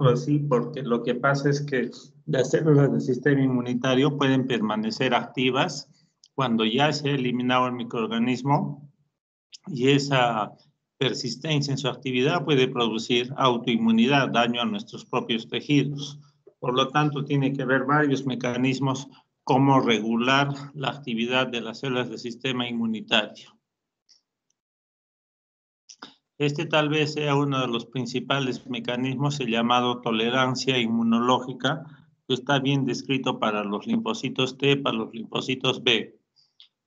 Pues sí, porque lo que pasa es que las células del sistema inmunitario pueden permanecer activas cuando ya se ha eliminado el microorganismo y esa persistencia en su actividad puede producir autoinmunidad, daño a nuestros propios tejidos. Por lo tanto, tiene que haber varios mecanismos como regular la actividad de las células del sistema inmunitario. Este tal vez sea uno de los principales mecanismos, el llamado tolerancia inmunológica, que está bien descrito para los linfocitos T, para los linfocitos B.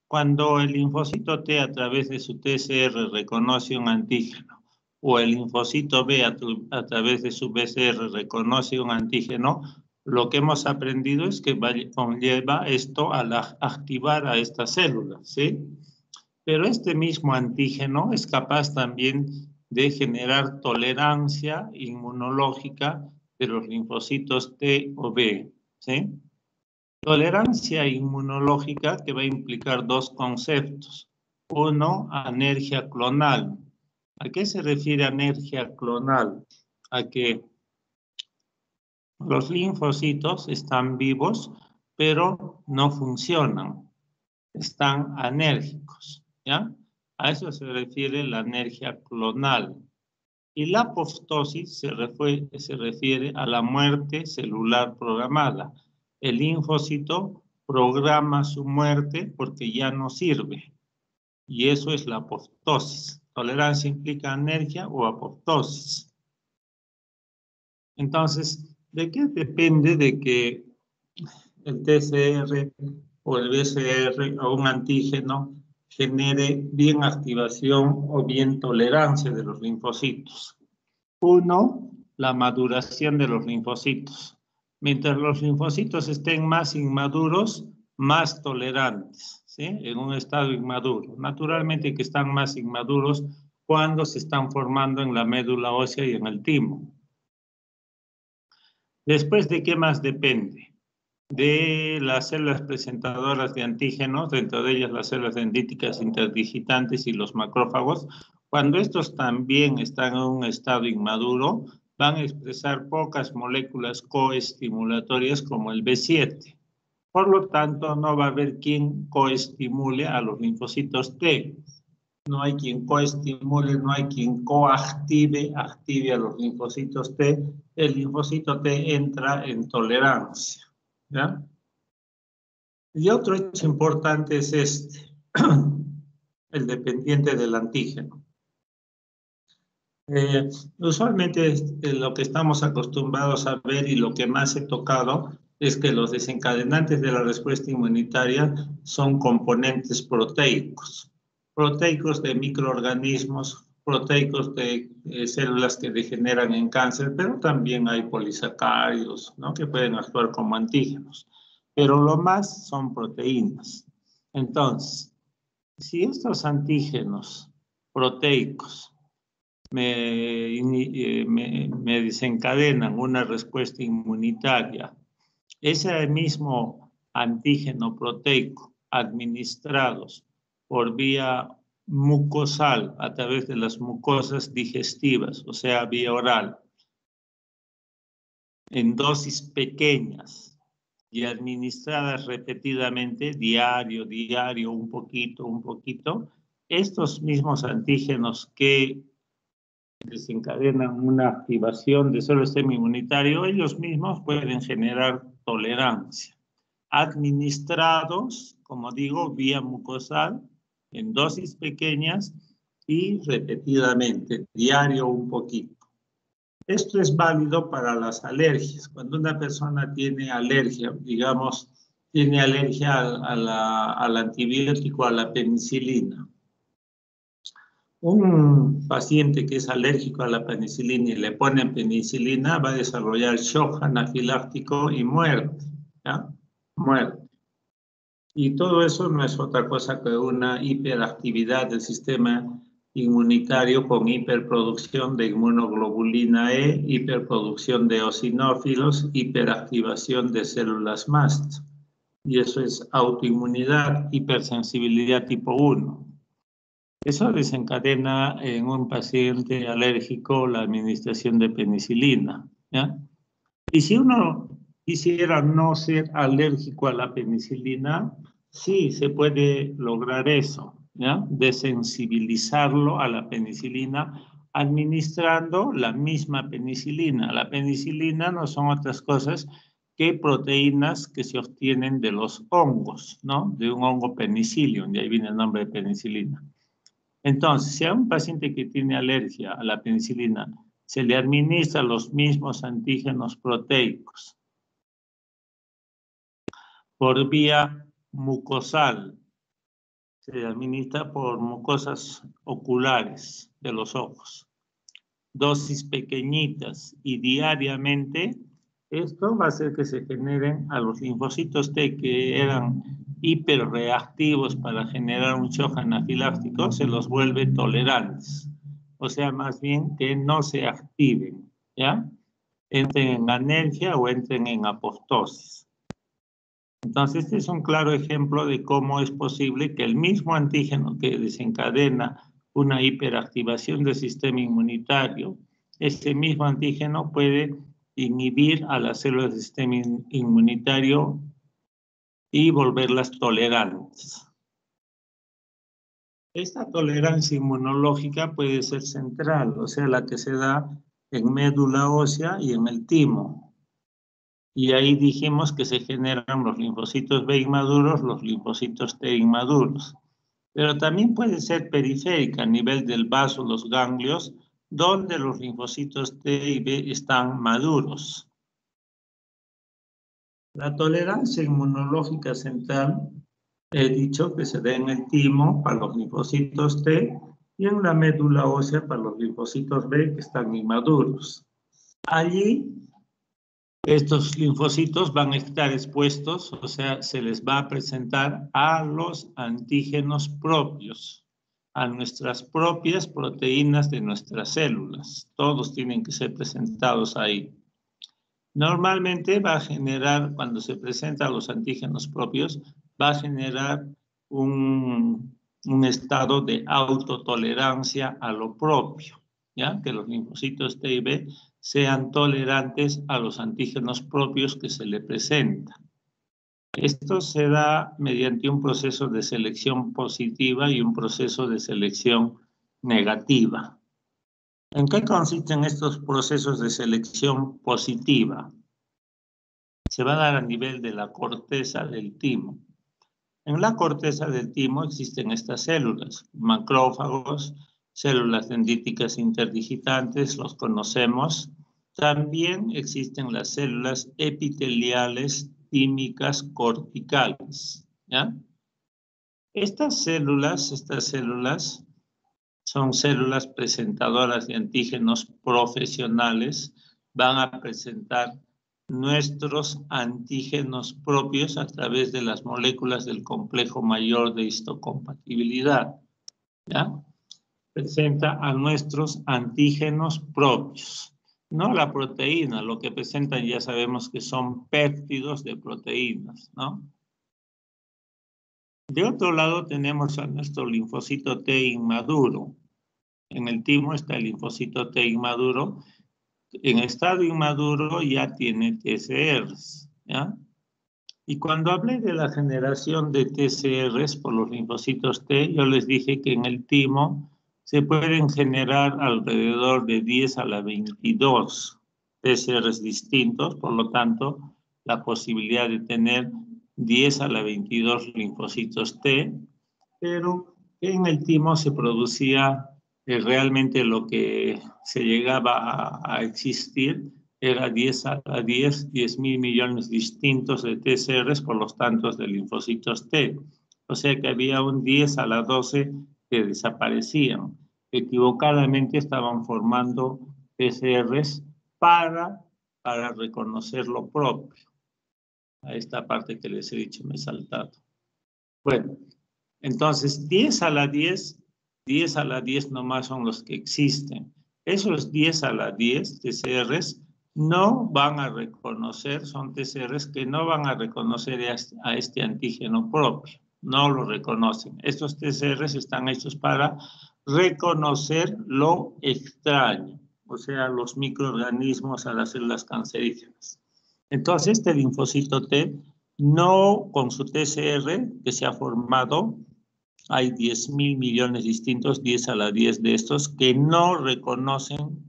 Cuando el linfocito T a través de su TCR reconoce un antígeno o el linfocito B a través de su BCR reconoce un antígeno, lo que hemos aprendido es que conlleva esto a activar a estas células, ¿sí? Pero este mismo antígeno es capaz también de generar tolerancia inmunológica de los linfocitos T o B, ¿sí? Tolerancia inmunológica que va a implicar dos conceptos. Uno, anergia clonal. ¿A qué se refiere anergia clonal? A que los linfocitos están vivos, pero no funcionan. Están anérgicos, ¿ya? A eso se refiere la anergia clonal. Y la apoptosis se refiere a la muerte celular programada. El linfocito programa su muerte porque ya no sirve. Y eso es la apoptosis. Tolerancia implica anergia o apoptosis. Entonces, ¿de qué depende de que el TCR o el BCR o un antígeno genere bien activación o bien tolerancia de los linfocitos? Uno, la maduración de los linfocitos. Mientras los linfocitos estén más inmaduros, más tolerantes, ¿sí? En un estado inmaduro. Naturalmente que están más inmaduros cuando se están formando en la médula ósea y en el timo. Después, ¿de qué más depende? De las células presentadoras de antígenos, dentro de ellas las células dendríticas interdigitantes y los macrófagos. Cuando estos también están en un estado inmaduro, van a expresar pocas moléculas coestimulatorias como el B7. Por lo tanto, no va a haber quien coestimule a los linfocitos T. No hay quien coestimule, no hay quien active a los linfocitos T. El linfocito T entra en tolerancia, ¿ya? Y otro hecho importante es este, el dependiente del antígeno. Usualmente lo que estamos acostumbrados a ver y lo que más he tocado es que los desencadenantes de la respuesta inmunitaria son componentes proteicos. Proteicos de microorganismos, proteicos de células que degeneran en cáncer, pero también hay polisacáridos, ¿no?, que pueden actuar como antígenos. Pero lo más son proteínas. Entonces, si estos antígenos proteicos me desencadenan una respuesta inmunitaria, ese mismo antígeno proteico administrados por vía mucosal a través de las mucosas digestivas, o sea, vía oral, en dosis pequeñas y administradas repetidamente, diario, un poquito, estos mismos antígenos que desencadenan una activación de solo sistema inmunitario, ellos mismos pueden generar tolerancia. Administrados, como digo, vía mucosal, en dosis pequeñas y repetidamente, diario un poquito. Esto es válido para las alergias. Cuando una persona tiene alergia, digamos, tiene alergia al antibiótico, a la penicilina. Un paciente que es alérgico a la penicilina y le ponen penicilina va a desarrollar shock anafiláctico y muerte, ¿ya? Muerte. Y todo eso no es otra cosa que una hiperactividad del sistema inmunitario con hiperproducción de inmunoglobulina E, hiperproducción de eosinófilos, hiperactivación de células mast. Y eso es autoinmunidad, hipersensibilidad tipo 1. Eso desencadena en un paciente alérgico la administración de penicilina, ¿ya? Y si uno quisiera no ser alérgico a la penicilina, sí, se puede lograr eso, ¿ya? Desensibilizarlo a la penicilina administrando la misma penicilina. La penicilina no son otras cosas que proteínas que se obtienen de los hongos, ¿no? De un hongo penicillium, de ahí viene el nombre de penicilina. Entonces, si a un paciente que tiene alergia a la penicilina se le administra los mismos antígenos proteicos por vía mucosal, se administra por mucosas oculares de los ojos, dosis pequeñitas y diariamente, esto va a hacer que se generen a los linfocitos T que eran hiperreactivos para generar un shock anafiláctico, se los vuelve tolerantes. O sea, más bien que no se activen, ¿ya? Entren en anergia o entren en apoptosis. Entonces, este es un claro ejemplo de cómo es posible que el mismo antígeno que desencadena una hiperactivación del sistema inmunitario, ese mismo antígeno puede inhibir a las células del sistema inmunitario y volverlas tolerantes. Esta tolerancia inmunológica puede ser central, o sea, la que se da en médula ósea y en el timo. Y ahí dijimos que se generan los linfocitos B inmaduros, los linfocitos T inmaduros. Pero también puede ser periférica a nivel del vaso, los ganglios, donde los linfocitos T y B están maduros. La tolerancia inmunológica central, he dicho que se da en el timo para los linfocitos T y en la médula ósea para los linfocitos B que están inmaduros. Allí, estos linfocitos van a estar expuestos, o sea, se les va a presentar a los antígenos propios, a nuestras propias proteínas de nuestras células. Todos tienen que ser presentados ahí. Normalmente va a generar, cuando se presenta a los antígenos propios, va a generar un estado de autotolerancia a lo propio, ¿ya? Que los linfocitos T y B sean tolerantes a los antígenos propios que se le presentan. Esto se da mediante un proceso de selección positiva y un proceso de selección negativa. ¿En qué consisten estos procesos de selección positiva? Se va a dar a nivel de la corteza del timo. En la corteza del timo existen estas células, macrófagos, células dendríticas interdigitantes, los conocemos. También existen las células epiteliales tímicas corticales, ¿ya? Estas células son células presentadoras de antígenos profesionales, van a presentar nuestros antígenos propios a través de las moléculas del complejo mayor de histocompatibilidad, ¿ya? Presenta a nuestros antígenos propios, no la proteína, lo que presentan ya sabemos que son péptidos de proteínas, ¿no? De otro lado tenemos a nuestro linfocito T inmaduro. En el timo está el linfocito T inmaduro. En estado inmaduro ya tiene TCRs, ¿ya? Y cuando hablé de la generación de TCRs por los linfocitos T, yo les dije que en el timo se pueden generar alrededor de 10 a la 22 TCRs distintos, por lo tanto, la posibilidad de tener 10 a la 22 linfocitos T, pero en el timo se producía realmente lo que se llegaba a existir era 10 a la 10.000 millones distintos de TCRs por los tantos de linfocitos T. O sea que había un 10 a la 12 que desaparecían. Equivocadamente estaban formando TCRs para reconocer lo propio. A esta parte que les he dicho me he saltado. Bueno, entonces 10 a la 10 nomás son los que existen. Esos 10 a la 10 TCRs no van a reconocer, son TCRs que no van a reconocer a este antígeno propio, no lo reconocen. Estos TCRs están hechos para reconocer lo extraño. o sea, los microorganismos, a las células cancerígenas. Entonces, este linfocito T, no con su TCR que se ha formado, hay 10.000 millones distintos, 10 a la 10 de estos, que no reconocen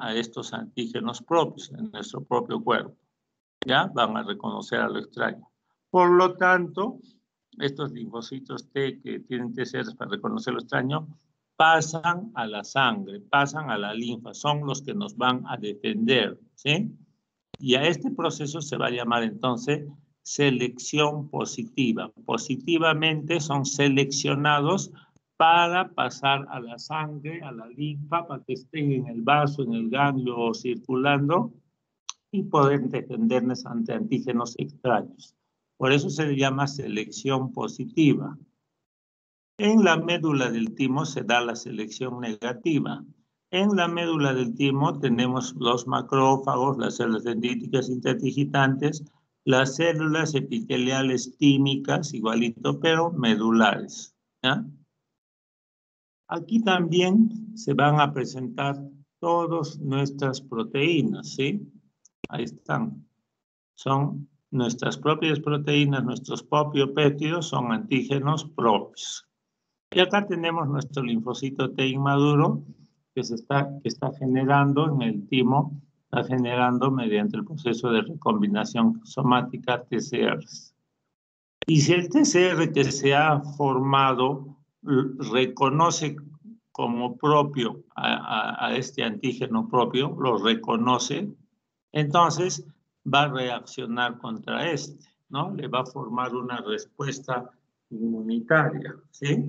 a estos antígenos propios en nuestro propio cuerpo. ¿Ya? Van a reconocer a lo extraño. Por lo tanto, estos linfocitos T que tienen TCR para reconocer lo extraño, pasan a la sangre, pasan a la linfa, son los que nos van a defender, ¿sí? Y a este proceso se va a llamar entonces selección positiva. Positivamente son seleccionados para pasar a la sangre, a la linfa, para que estén en el vaso, en el ganglio o circulando y poder defendernos ante antígenos extraños. Por eso se le llama selección positiva. En la médula del timo se da la selección negativa. En la médula del timo tenemos los macrófagos, las células dendríticas interdigitantes, las células epiteliales tímicas, igualito, pero medulares. ¿Ya? Aquí también se van a presentar todas nuestras proteínas, ¿sí? Ahí están. Son nuestras propias proteínas, nuestros propios péptidos, son antígenos propios. Y acá tenemos nuestro linfocito T inmaduro que está generando en el timo, está generando mediante el proceso de recombinación somática TCRs. Y si el TCR que se ha formado reconoce como propio a este antígeno propio, lo reconoce, entonces va a reaccionar contra este, ¿no? Le va a formar una respuesta inmunitaria, ¿sí?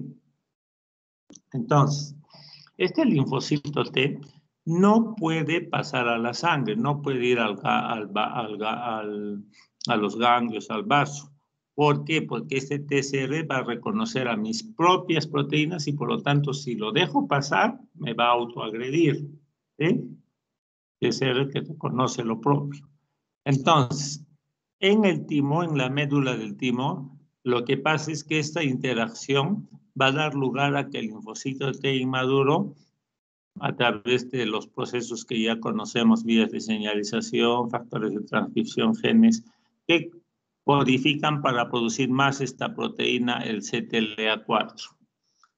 Entonces, este linfocito T no puede pasar a la sangre, no puede ir a los ganglios, al vaso. ¿Por qué? Porque este TCR va a reconocer a mis propias proteínas y por lo tanto, si lo dejo pasar, me va a autoagredir. ¿Sí? TCR que reconoce lo propio. Entonces, en el timo, en la médula del timo, lo que pasa es que esta interacción va a dar lugar a que el linfocito T inmaduro, a través de los procesos que ya conocemos, vías de señalización, factores de transcripción, genes, que codifican para producir más esta proteína, el CTLA4.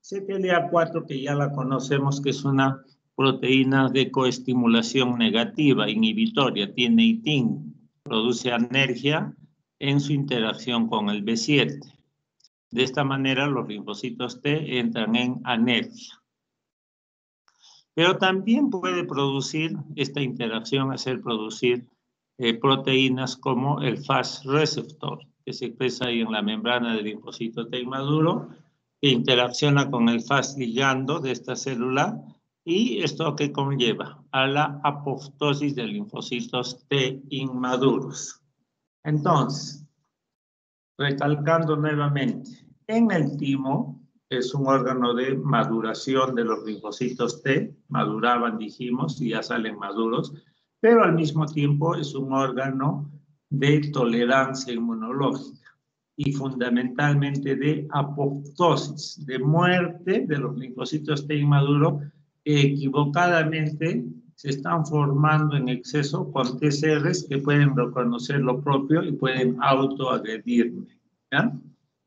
CTLA4 que ya la conocemos, que es una proteína de coestimulación negativa, inhibitoria, tiene ITIN, produce anergia en su interacción con el B7. De esta manera los linfocitos T entran en anergia. Pero también puede producir esta interacción, hacer producir proteínas como el Fas receptor, que se expresa ahí en la membrana del linfocito T inmaduro, que interacciona con el Fas ligando de esta célula, y esto que conlleva a la apoptosis de linfocitos T inmaduros. Entonces, recalcando nuevamente, en el timo es un órgano de maduración de los linfocitos T, maduraban, dijimos, y ya salen maduros, pero al mismo tiempo es un órgano de tolerancia inmunológica y fundamentalmente de apoptosis, de muerte de los linfocitos T inmaduros que equivocadamente se están formando en exceso con TCRs que pueden reconocer lo propio y pueden autoagredirme. ¿Ya?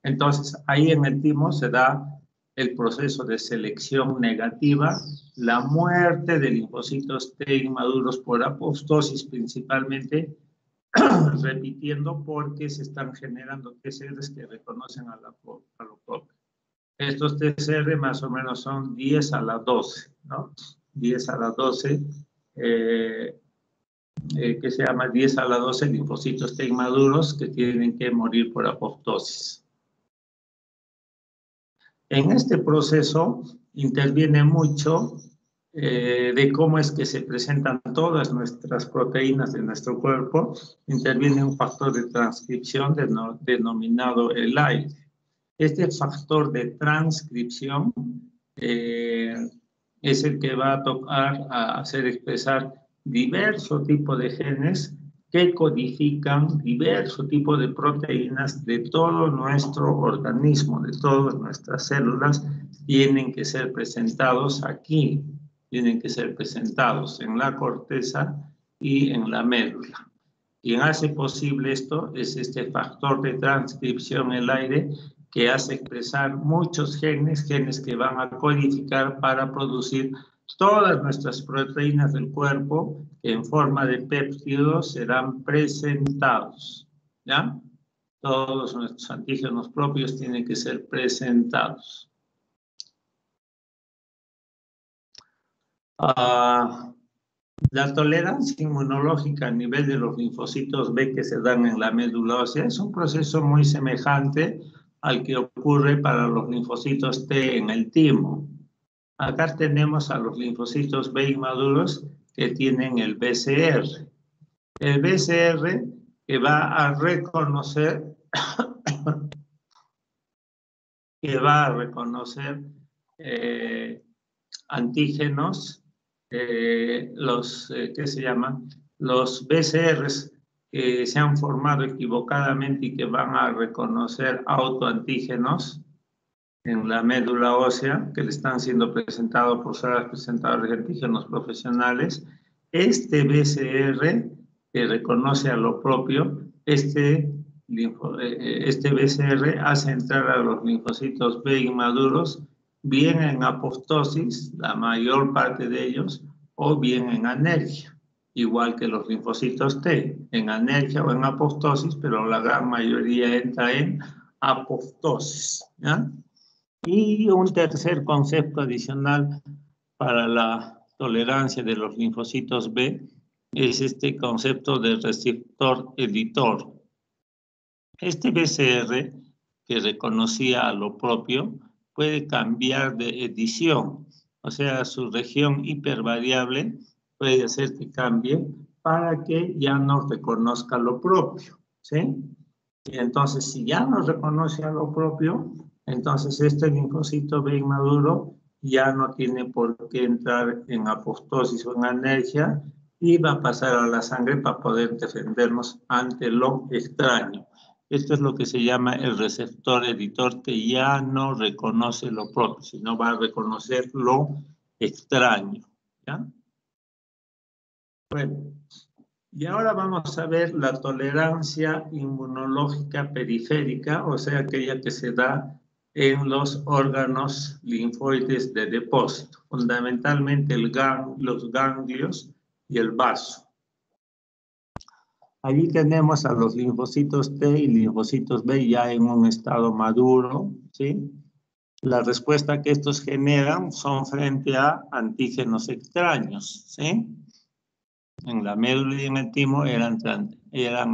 Entonces, ahí en el timo se da el proceso de selección negativa, la muerte de linfocitos T inmaduros por apoptosis principalmente, repitiendo porque se están generando TCRs que reconocen a lo propio. Estos TCR más o menos son 10 a la 12, ¿no? 10 a la 12, que se llama 10 a la 12 linfocitos T inmaduros que tienen que morir por apoptosis. En este proceso interviene mucho de cómo es que se presentan todas nuestras proteínas de nuestro cuerpo. Interviene un factor de transcripción denominado el AID. Este factor de transcripción es el que va a tocar a hacer expresar diversos tipos de genes que codifican diversos tipos de proteínas de todo nuestro organismo, de todas nuestras células, tienen que ser presentados aquí. tienen que ser presentados en la corteza y en la médula. Quien hace posible esto es este factor de transcripción en el aire que hace expresar muchos genes que van a codificar para producir todas nuestras proteínas del cuerpo que en forma de péptidos serán presentados, ¿ya? Todos nuestros antígenos propios tienen que ser presentados. La tolerancia inmunológica a nivel de los linfocitos B que se dan en la médula ósea es un proceso muy semejante al que ocurre para los linfocitos T en el timo. Acá tenemos a los linfocitos B inmaduros que tienen el BCR. El BCR que va a reconocer antígenos, ¿qué se llaman? Los BCRs que se han formado equivocadamente y que van a reconocer autoantígenos en la médula ósea, que le están siendo presentados por salas presentadoras de antígenos profesionales. Este BCR que reconoce a lo propio, este BCR hace entrar a los linfocitos B inmaduros bien en apoptosis, la mayor parte de ellos, o bien en anergia, igual que los linfocitos T, en anergia o en apoptosis, pero la gran mayoría entra en apoptosis, ¿ya? Y un tercer concepto adicional para la tolerancia de los linfocitos B es este concepto de receptor editor. Este BCR que reconocía a lo propio puede cambiar de edición, o sea, su región hipervariable puede hacer que cambie para que ya no reconozca lo propio, ¿sí? Y entonces, si ya no reconoce a lo propio, entonces este linfocito B inmaduro ya no tiene por qué entrar en apoptosis o en anergia y va a pasar a la sangre para poder defendernos ante lo extraño. Esto es lo que se llama el receptor editor, que ya no reconoce lo propio, sino va a reconocer lo extraño, ¿ya? Bueno, y ahora vamos a ver la tolerancia inmunológica periférica, o sea, aquella que se da en los órganos linfoides de depósito, fundamentalmente los ganglios y el vaso. Allí tenemos a los linfocitos T y linfocitos B ya en un estado maduro, ¿sí? La respuesta que estos generan son frente a antígenos extraños, ¿sí? En la médula y en el timo eran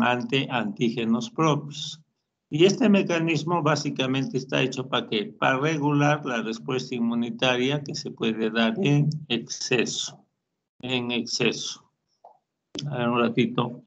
ante antígenos propios. Y este mecanismo básicamente está hecho ¿para qué? Para regular la respuesta inmunitaria que se puede dar en exceso. En exceso. A ver un ratito.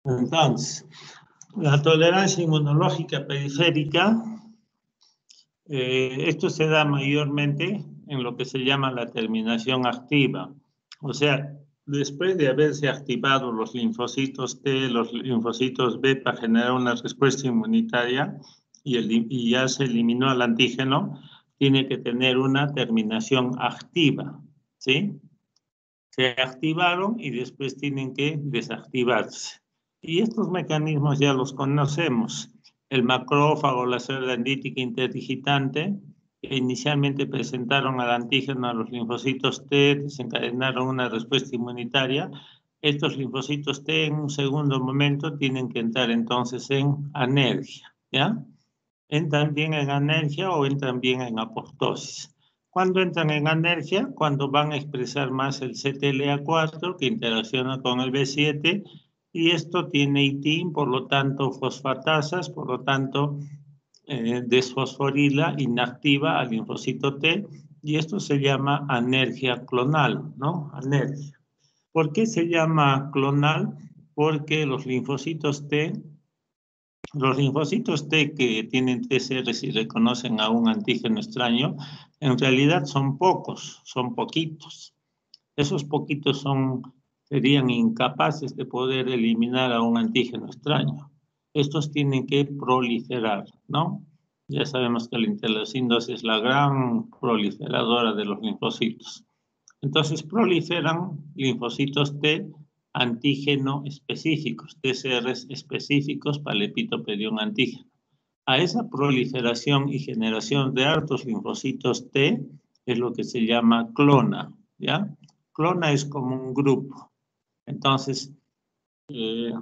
Entonces, la tolerancia inmunológica periférica, esto se da mayormente en lo que se llama la terminación activa. O sea, después de haberse activado los linfocitos T, los linfocitos B para generar una respuesta inmunitaria y ya se eliminó al antígeno, tiene que tener una terminación activa, ¿sí? Se activaron y después tienen que desactivarse. Y estos mecanismos ya los conocemos. El macrófago, la célula dendrítica interdigitante, que inicialmente presentaron al antígeno a los linfocitos T, desencadenaron una respuesta inmunitaria. Estos linfocitos T en un segundo momento tienen que entrar entonces en anergia, ¿ya? Entran bien en anergia o entran bien en apoptosis. Cuando entran en anergia, cuando van a expresar más el CTLA4 que interacciona con el B7 y esto tiene ITIN, por lo tanto fosfatasas, por lo tanto desfosforila, inactiva al linfocito T y esto se llama anergia clonal, ¿no? Anergia. ¿Por qué se llama clonal? Porque los linfocitos T que tienen TCRs y reconocen a un antígeno extraño, en realidad son pocos, son poquitos. Esos poquitos serían incapaces de poder eliminar a un antígeno extraño. Estos tienen que proliferar, ¿no? Ya sabemos que la interleucina 2 es la gran proliferadora de los linfocitos. Entonces proliferan linfocitos T antígeno específicos, TCRs específicos para el epítope de un antígeno. A esa proliferación y generación de hartos linfocitos T es lo que se llama clona, ¿ya? Clona es como un grupo. Entonces, se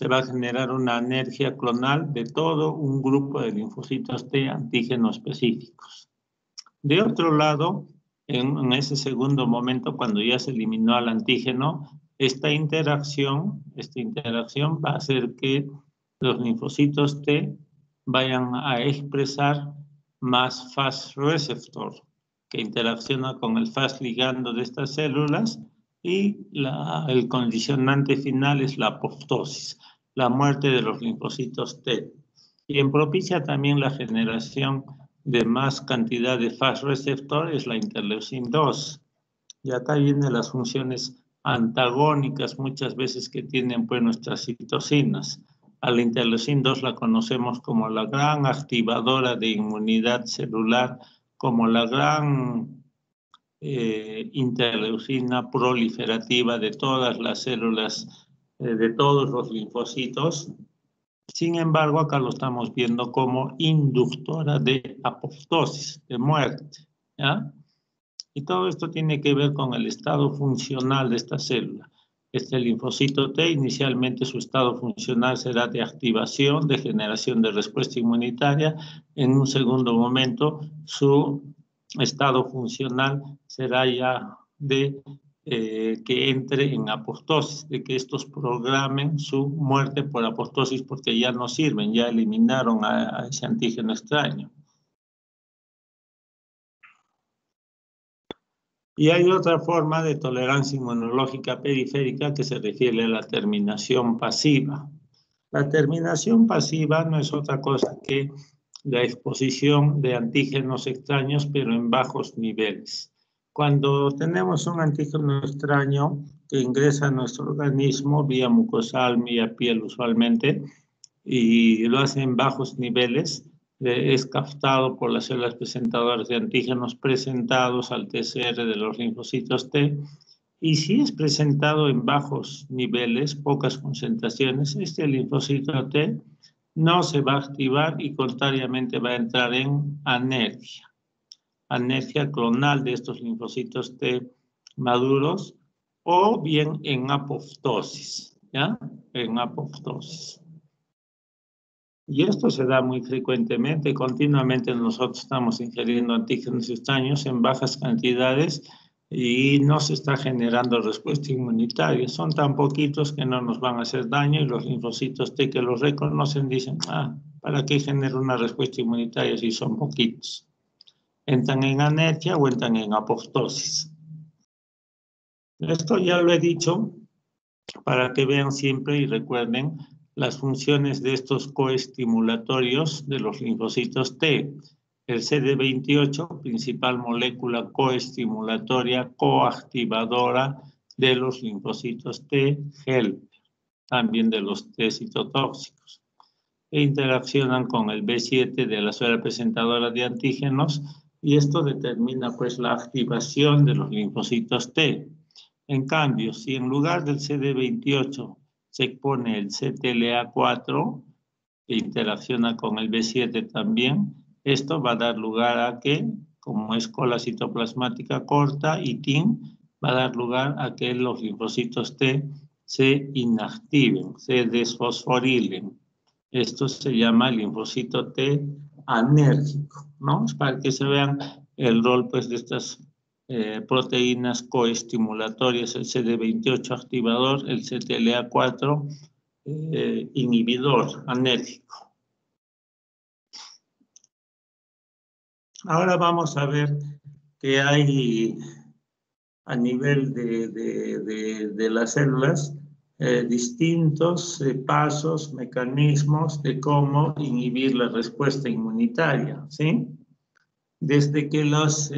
va a generar una anergia clonal de todo un grupo de linfocitos T antígeno específicos. De otro lado, en ese segundo momento, cuando ya se eliminó al antígeno, esta interacción va a hacer que los linfocitos T vayan a expresar más Fas receptor, que interacciona con el Fas ligando de estas células y el condicionante final es la apoptosis, la muerte de los linfocitos T. Quien propicia también la generación de más cantidad de Fas receptor es la interleucina 2. Y acá vienen las funciones antagónicas muchas veces que tienen pues nuestras citocinas. A la interleucina 2 la conocemos como la gran activadora de inmunidad celular, como la gran interleucina proliferativa de todas las células, de todos los linfocitos. Sin embargo, acá lo estamos viendo como inductora de apoptosis, de muerte, ¿ya? Y todo esto tiene que ver con el estado funcional de esta célula. Este linfocito T, inicialmente su estado funcional será de activación, de generación de respuesta inmunitaria. En un segundo momento, su estado funcional será ya de que entre en apoptosis, de que estos programen su muerte por apoptosis porque ya no sirven, ya eliminaron a ese antígeno extraño. Y hay otra forma de tolerancia inmunológica periférica que se refiere a la terminación pasiva. La terminación pasiva no es otra cosa que la exposición de antígenos extraños, pero en bajos niveles. Cuando tenemos un antígeno extraño que ingresa a nuestro organismo vía mucosal, vía piel usualmente, y lo hace en bajos niveles, es captado por las células presentadoras de antígenos presentados al TCR de los linfocitos T, y si es presentado en bajos niveles, pocas concentraciones, este linfocito T no se va a activar y contrariamente va a entrar en anergia clonal de estos linfocitos T maduros, o bien en apoptosis, ¿ya? En apoptosis. Y esto se da muy frecuentemente, continuamente nosotros estamos ingiriendo antígenos extraños en bajas cantidades y no se está generando respuesta inmunitaria. Son tan poquitos que no nos van a hacer daño y los linfocitos T que los reconocen dicen, ¿para qué genero una respuesta inmunitaria si son poquitos? Entran en anergia o entran en apoptosis. Esto ya lo he dicho para que vean siempre y recuerden las funciones de estos coestimulatorios de los linfocitos T. El CD28, principal molécula coestimulatoria coactivadora de los linfocitos T, helper, también de los T citotóxicos, e interaccionan con el B7 de la suera presentadora de antígenos, y esto determina pues la activación de los linfocitos T. En cambio, si en lugar del CD28 se pone el CTLA4, que interacciona con el B7 también, esto va a dar lugar a que, como es cola citoplasmática corta y TIM, va a dar lugar a que los linfocitos T se inactiven, se desfosforilen. Esto se llama linfocito T anérgico, ¿no? Para que se vean el rol pues, de estas proteínas coestimulatorias, el CD28 activador, el CTLA4 inhibidor anérgico. Ahora vamos a ver qué hay a nivel de las células, distintos pasos, mecanismos de cómo inhibir la respuesta inmunitaria, ¿sí? Desde que las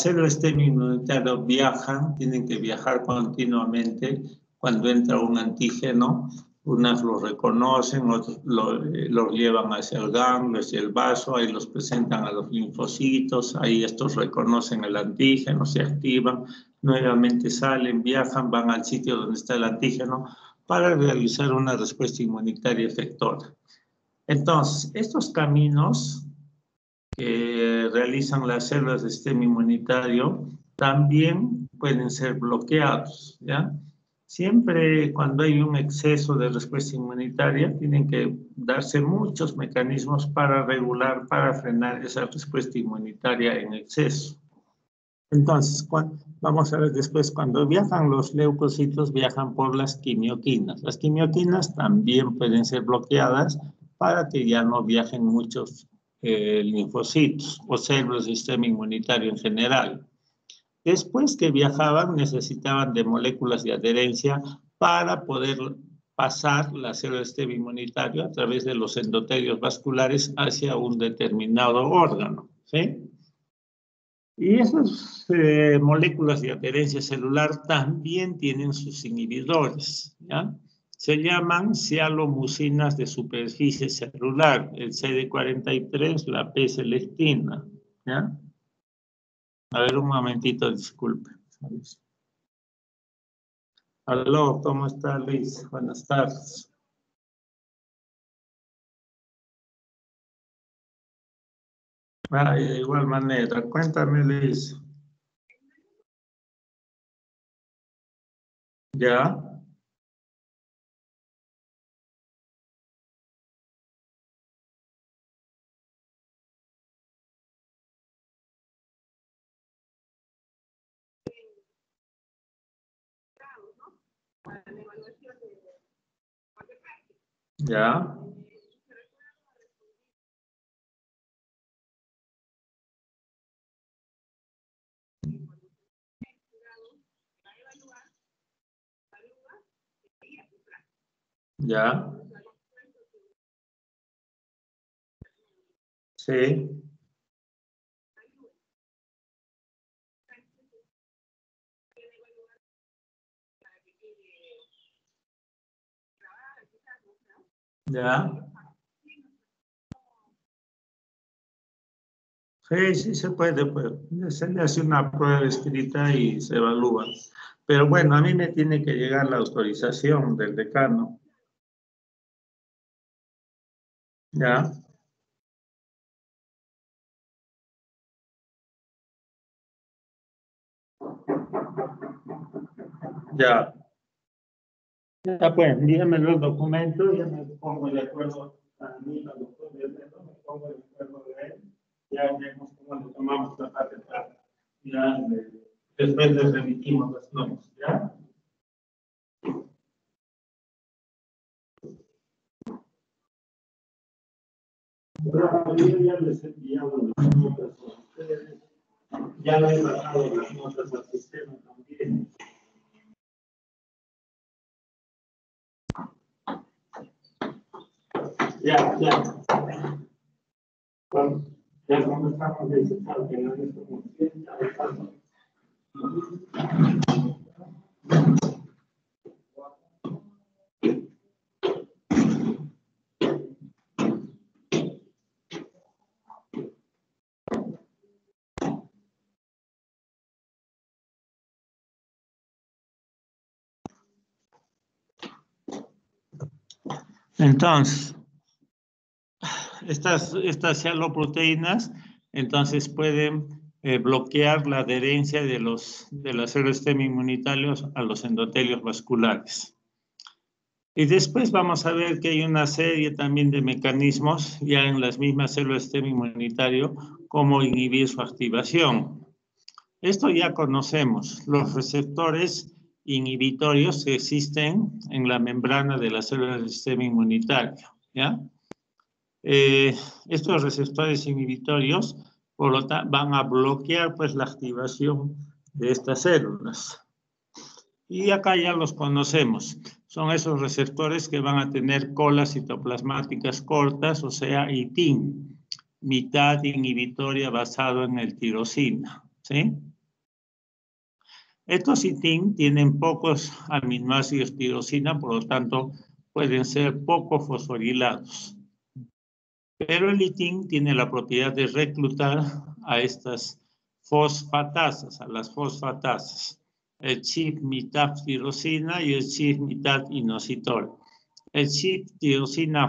células inmunitarias viajan, tienen que viajar continuamente. Cuando entra un antígeno, unas lo reconocen, otros los llevan hacia el ganglio, hacia el vaso, ahí los presentan a los linfocitos, ahí estos reconocen el antígeno, se activan, nuevamente salen, viajan, van al sitio donde está el antígeno para realizar una respuesta inmunitaria efectora. Entonces, estos caminos que realizan las células de sistema inmunitario también pueden ser bloqueados, ¿ya? Siempre cuando hay un exceso de respuesta inmunitaria, tienen que darse muchos mecanismos para regular, para frenar esa respuesta inmunitaria en exceso. Entonces, vamos a ver después, cuando viajan los leucocitos, viajan por las quimioquinas. Las quimioquinas también pueden ser bloqueadas para que ya no viajen muchos linfocitos o células del sistema inmunitario en general. Después que viajaban, necesitaban de moléculas de adherencia para poder pasar la célula del sistema inmunitario a través de los endotelios vasculares hacia un determinado órgano, ¿sí? Y esas moléculas de adherencia celular también tienen sus inhibidores, ¿ya? Se llaman cialomucinas de superficie celular, el CD43, la P-selectina, ¿ya? A ver, un momentito, disculpe. Aló, ¿cómo está Luis? Buenas tardes. De igual manera, cuéntame, Luis. ¿Ya? ¿Ya? ¿Ya? Sí. ¿Ya? Sí, sí se puede, pues. Se le hace una prueba escrita y se evalúa. Pero bueno, a mí me tiene que llegar la autorización del decano. ¿Ya? Ya. Ya pues, envíame los documentos, ya me pongo de acuerdo a mí, al doctor Beltrán, me pongo de acuerdo de él, ya vemos cómo le tomamos la parte práctica. Ya, después les remitimos las normas, ¿ya? Yo ya les he enviado las notas a ustedes. Ya le he bajado las notas al sistema también. Ya. Bueno, ya comenzamos a explicar que no es como entonces, estas cialoproteínas, entonces pueden bloquear la adherencia de las células stem inmunitarios a los endotelios vasculares. Y después vamos a ver que hay una serie también de mecanismos ya en las mismas células stem inmunitario, como inhibir su activación. Esto ya conocemos, los receptores inhibitorios que existen en la membrana de las células del sistema inmunitario, ¿ya? Estos receptores inhibitorios, por lo tanto, van a bloquear pues la activación de estas células. Y acá ya los conocemos. Son esos receptores que van a tener colas citoplasmáticas cortas, o sea, ITIN, mitad inhibitoria basado en el tirosina, ¿sí? Estos ITIN tienen pocos aminoácidos tirosina, por lo tanto, pueden ser poco fosforilados. Pero el ITIN tiene la propiedad de reclutar a estas fosfatasas, a las fosfatasas. El chip mitad tirosina y el chip mitad inositol. El chip tirosina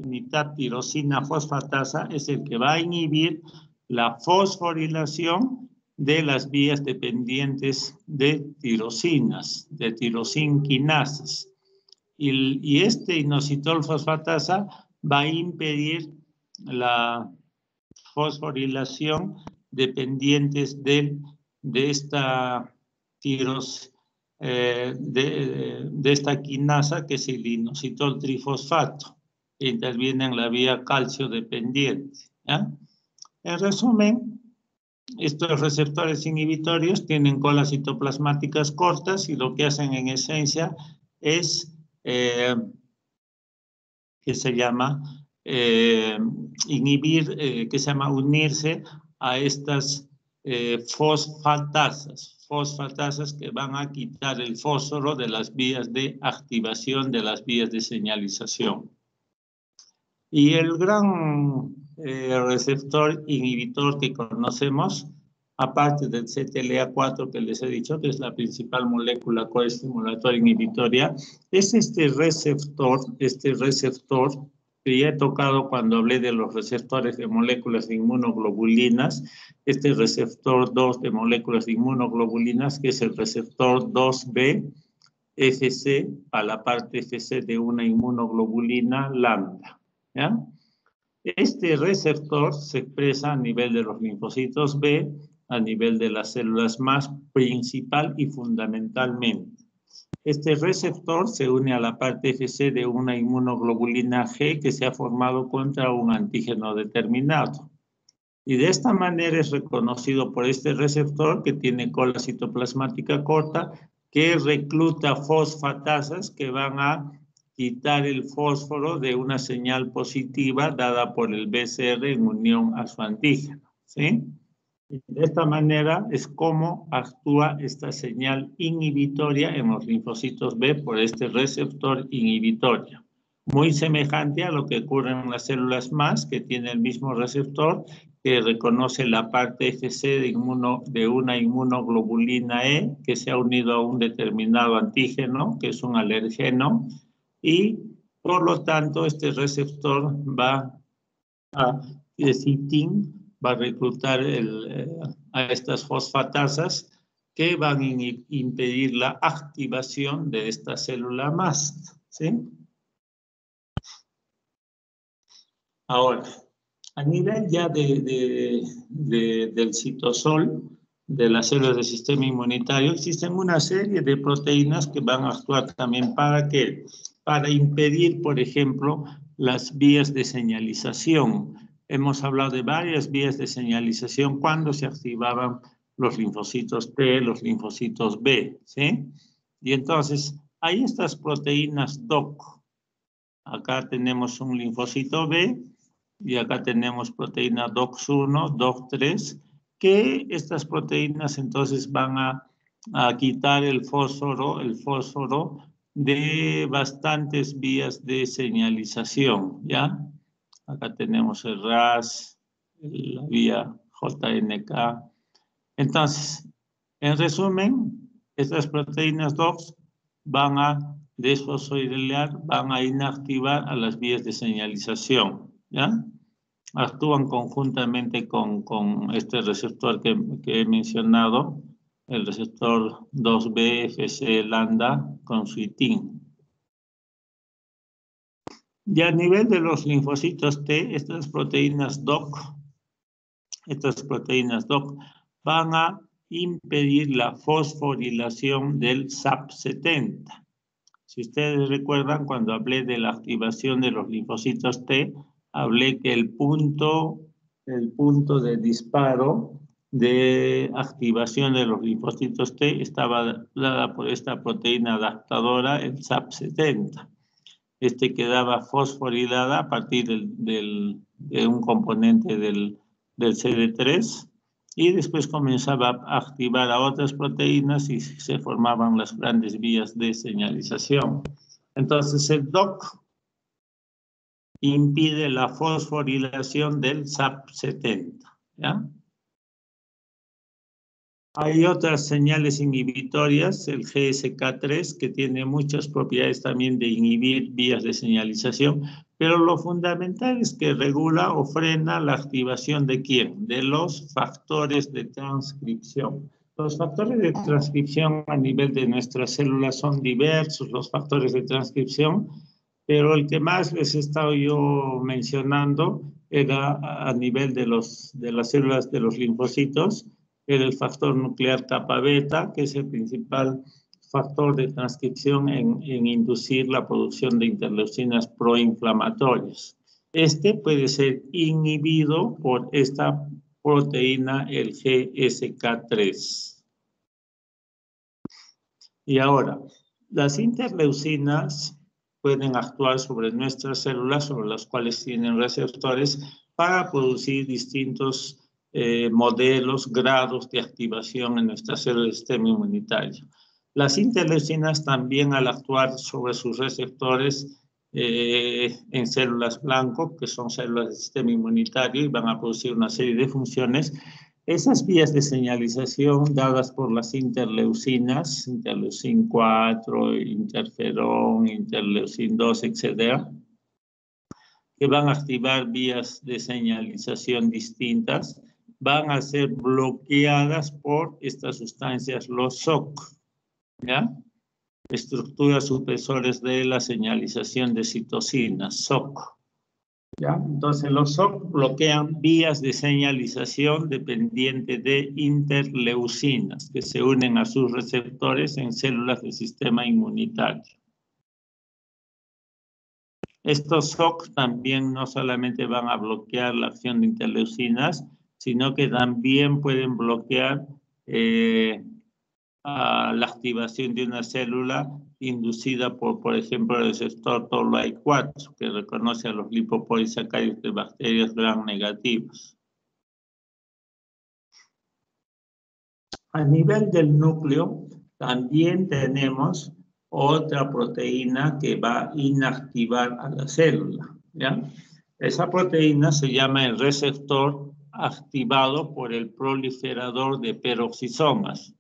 mitad tirosina fosfatasa es el que va a inhibir la fosforilación de las vías dependientes de tirosinas, de tirosinquinasas. Y este inositol fosfatasa va a impedir la fosforilación dependientes de esta de esta quinasa, que es el inositol trifosfato, que interviene en la vía calcio dependiente, ¿ya? En resumen, estos receptores inhibitorios tienen colas citoplasmáticas cortas y lo que hacen en esencia es que se llama unirse a estas fosfatasas que van a quitar el fósforo de las vías de activación, de las vías de señalización. Y el gran receptor inhibitor que conocemos, aparte del CTLA4 que les he dicho, que es la principal molécula coestimulatoria inhibitoria, es este receptor que ya he tocado cuando hablé de los receptores de moléculas de inmunoglobulinas, este receptor 2 de moléculas de inmunoglobulinas, que es el receptor 2B, FC, a la parte FC de una inmunoglobulina lambda, ¿ya? Este receptor se expresa a nivel de los linfocitos B, a nivel de las células más principal y fundamentalmente. Este receptor se une a la parte FC de una inmunoglobulina G que se ha formado contra un antígeno determinado. Y de esta manera es reconocido por este receptor que tiene cola citoplasmática corta, que recluta fosfatasas que van a quitar el fósforo de una señal positiva dada por el BCR en unión a su antígeno, ¿sí? De esta manera es como actúa esta señal inhibitoria en los linfocitos B por este receptor inhibitorio. Muy semejante a lo que ocurre en las células MAS, que tiene el mismo receptor, que reconoce la parte FC de una inmunoglobulina E que se ha unido a un determinado antígeno, que es un alergeno, y por lo tanto este receptor va a va a reclutar a estas fosfatasas que van a impedir la activación de esta célula MAST, ¿sí? Ahora, a nivel ya del citosol, de las células del sistema inmunitario, existen una serie de proteínas que van a actuar también para impedir, por ejemplo, las vías de señalización. hemos hablado de varias vías de señalización cuando se activaban los linfocitos T, los linfocitos B, ¿sí? Y entonces, hay estas proteínas DOC. Acá tenemos un linfocito B y acá tenemos proteína DOX1, DOX3, que estas proteínas entonces van a quitar el fósforo de bastantes vías de señalización, ¿ya? Acá tenemos el RAS, la vía JNK. Entonces, en resumen, estas proteínas DOX van a desfosforilar, van a inactivar a las vías de señalización, ¿ya? Actúan conjuntamente con este receptor que he mencionado, el receptor 2B, FC, lambda, con suitin. Y a nivel de los linfocitos T, estas proteínas DOC van a impedir la fosforilación del SAP70. Si ustedes recuerdan, cuando hablé de la activación de los linfocitos T, hablé que el punto de disparo de activación de los linfocitos T estaba dada por esta proteína adaptadora, el SAP70. Quedaba fosforilada a partir de un componente del CD3 y después comenzaba a activar a otras proteínas y se formaban las grandes vías de señalización. Entonces el DOC impide la fosforilación del SAP70, ¿ya? Hay otras señales inhibitorias, el GSK3, que tiene muchas propiedades también de inhibir vías de señalización, pero lo fundamental es que regula o frena la activación ¿de quién? De los factores de transcripción. Los factores de transcripción a nivel de nuestras células son diversos, los factores de transcripción, pero el que más les he estado yo mencionando era a nivel de las células de los linfocitos, era el factor nuclear kappa beta, que es el principal factor de transcripción en inducir la producción de interleucinas proinflamatorias. Puede ser inhibido por esta proteína, el GSK3. Y ahora, las interleucinas pueden actuar sobre nuestras células, sobre las cuales tienen receptores, para producir distintos modelos, grados de activación en nuestras células del sistema inmunitario. Las interleucinas también, al actuar sobre sus receptores en células blanco, que son células del sistema inmunitario, y van a producir una serie de funciones, esas vías de señalización dadas por las interleucinas, interleucin 4, interferón, interleucin 2, etc., que van a activar vías de señalización distintas, van a ser bloqueadas por estas sustancias, los SOC, ¿ya? Estructuras supresores de la señalización de citocinas, SOC. ¿Ya? Entonces, los SOC bloquean vías de señalización dependientes de interleucinas que se unen a sus receptores en células del sistema inmunitario. Estos SOC también no solamente van a bloquear la acción de interleucinas, sino que también pueden bloquear la activación de una célula inducida por ejemplo, el receptor Toll-like-4, que reconoce a los lipopolisacáridos de bacterias gram negativas. A nivel del núcleo, también tenemos otra proteína que va a inactivar a la célula, ¿ya? Esa proteína se llama el receptor activado por el proliferador de peroxisomas.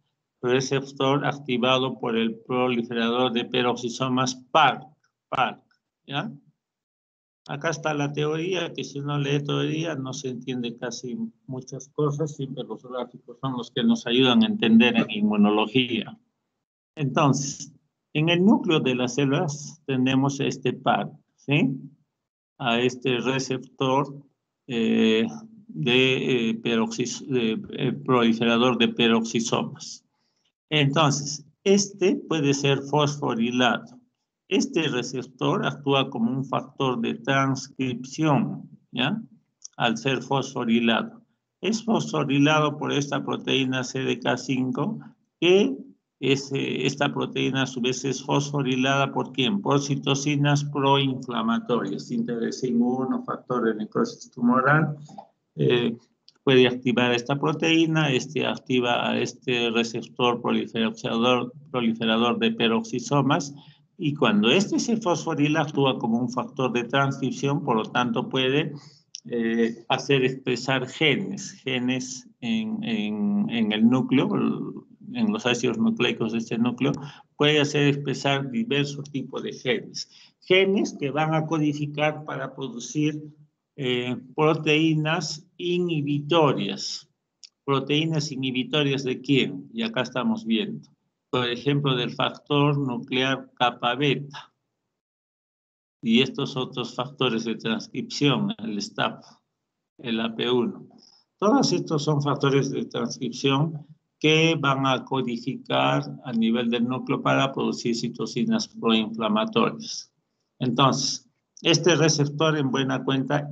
Receptor activado por el proliferador de peroxisomas PARC, ¿ya? Acá está la teoría, que si uno lee teoría no se entiende casi muchas cosas, siempre los gráficos son los que nos ayudan a entender en inmunología. Entonces, en el núcleo de las células tenemos este PARC, ¿sí? A este receptor proliferador de peroxisomas. Entonces, puede ser fosforilado. Este receptor actúa como un factor de transcripción, ¿ya? al ser fosforilado. Es fosforilado por esta proteína CDK5, que esta proteína a su vez es fosforilada ¿por quién? Por citocinas proinflamatorias, interleucina 1, factor de necrosis tumoral, puede activar esta proteína, activa a este receptor proliferador de peroxisomas, y cuando se fosforila actúa como un factor de transcripción, por lo tanto puede hacer expresar genes en el núcleo, en los ácidos nucleicos de este núcleo, puede hacer expresar diversos tipos de genes que van a codificar para producir proteínas inhibitorias. ¿Proteínas inhibitorias de quién? Y acá estamos viendo. Por ejemplo, del factor nuclear kappa beta. Y estos otros factores de transcripción, el STAP, el AP1. Todos estos son factores de transcripción que van a codificar a nivel del núcleo para producir citocinas proinflamatorias. Entonces, este receptor en buena cuenta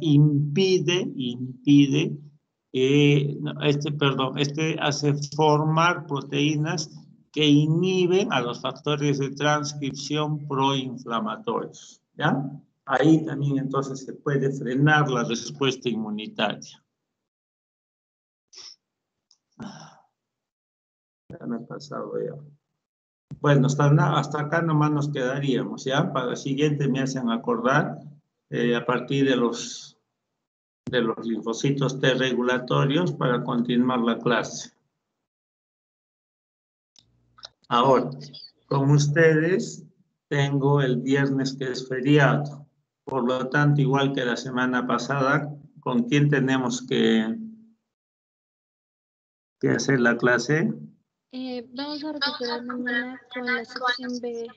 hace formar proteínas que inhiben a los factores de transcripción proinflamatorios, ¿ya? Ahí también entonces se puede frenar la respuesta inmunitaria. Ya me he pasado ya. Bueno, hasta acá nomás nos quedaríamos, ¿ya? Para el siguiente me hacen acordar a partir de los linfocitos T regulatorios para continuar la clase. Ahora, con ustedes tengo el viernes que es feriado. Por lo tanto, igual que la semana pasada, ¿con quién tenemos que hacer la clase? Vamos a recuperar mañana con la sección B.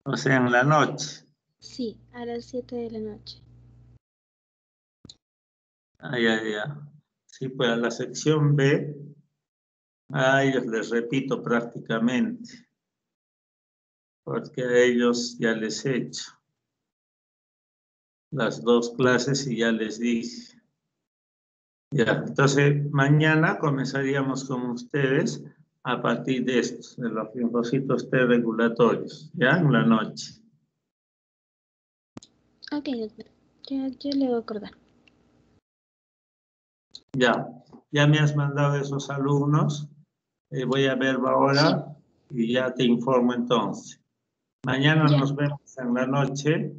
O sea, en la noche. Sí, a las 7 de la noche. Ya. Sí, pues a la sección B, a ellos les repito prácticamente, porque a ellos ya les he hecho las dos clases y ya les dije. Ya, entonces mañana comenzaríamos con ustedes a partir de estos, de los linfocitos T regulatorios, ya en la noche. Ok, ya le voy a acordar. Ya me has mandado esos alumnos, voy a ver ahora y ya te informo entonces. Mañana nos vemos en la noche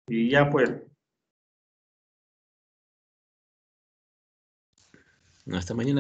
y ya pues. Hasta mañana.